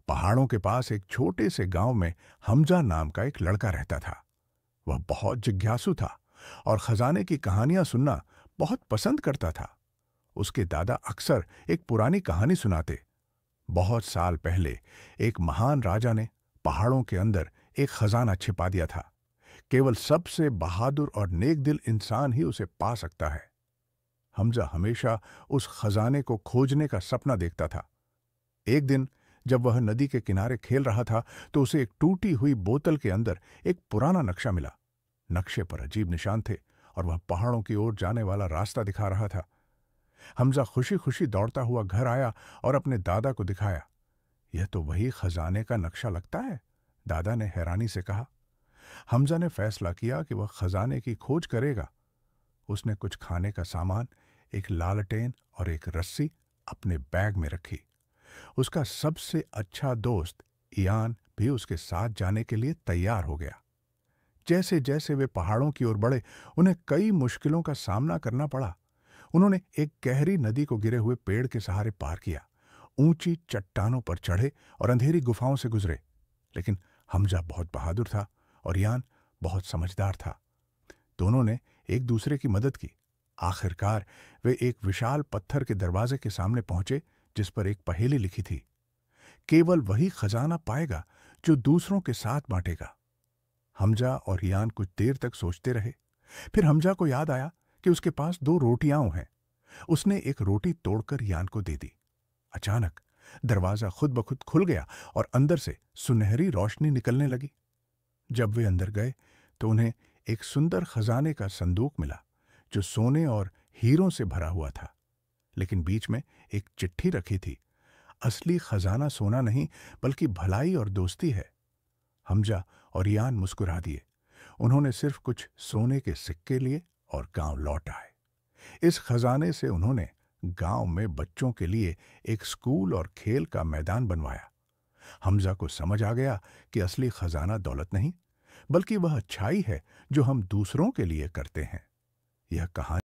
पहाड़ों के पास एक छोटे से गांव में हमजा नाम का एक लड़का रहता था। वह बहुत जिज्ञासु था और खजाने की कहानियां सुनना बहुत पसंद करता था। उसके दादा अक्सर एक पुरानी कहानी सुनाते। बहुत साल पहले एक महान राजा ने पहाड़ों के अंदर एक खजाना छिपा दिया था। केवल सबसे बहादुर और नेक दिल इंसान ही उसे पा सकता है। हमजा हमेशा उस खजाने को खोजने का सपना देखता था। एक दिन जब वह नदी के किनारे खेल रहा था तो उसे एक टूटी हुई बोतल के अंदर एक पुराना नक्शा मिला। नक्शे पर अजीब निशान थे और वह पहाड़ों की ओर जाने वाला रास्ता दिखा रहा था। हमजा खुशी खुशी दौड़ता हुआ घर आया और अपने दादा को दिखाया। यह तो वही खजाने का नक्शा लगता है, दादा ने हैरानी से कहा। हमजा ने फैसला किया कि वह खजाने की खोज करेगा। उसने कुछ खाने का सामान, एक लालटेन और एक रस्सी अपने बैग में रखी। उसका सबसे अच्छा दोस्त इयान भी उसके साथ जाने के लिए तैयार हो गया। जैसे जैसे वे पहाड़ों की ओर बढ़े, उन्हें कई मुश्किलों का सामना करना पड़ा। उन्होंने एक गहरी नदी को गिरे हुए पेड़ के सहारे पार किया, ऊंची चट्टानों पर चढ़े और अंधेरी गुफाओं से गुजरे। लेकिन हमजा बहुत बहादुर था और इयान बहुत समझदार था। दोनों ने एक दूसरे की मदद की। आखिरकार वे एक विशाल पत्थर के दरवाजे के सामने पहुंचे जिस पर एक पहेली लिखी थी। केवल वही खजाना पाएगा जो दूसरों के साथ बांटेगा। हमजा और इयान कुछ देर तक सोचते रहे। फिर हमजा को याद आया कि उसके पास 2 रोटियां हैं। उसने एक रोटी तोड़कर इयान को दे दी। अचानक दरवाजा खुद ब खुद खुल गया और अंदर से सुनहरी रोशनी निकलने लगी। जब वे अंदर गए तो उन्हें एक सुंदर खजाने का संदूक मिला जो सोने और हीरों से भरा हुआ था। लेकिन बीच में एक चिट्ठी रखी थी। असली खजाना सोना नहीं बल्कि भलाई और दोस्ती है। हमजा और इयान मुस्कुरा दिए। उन्होंने सिर्फ कुछ सोने के सिक्के लिए और गांव लौट आए। इस खजाने से उन्होंने गांव में बच्चों के लिए एक स्कूल और खेल का मैदान बनवाया। हमजा को समझ आ गया कि असली खजाना दौलत नहीं बल्कि वह अच्छाई है जो हम दूसरों के लिए करते हैं। यह कहानी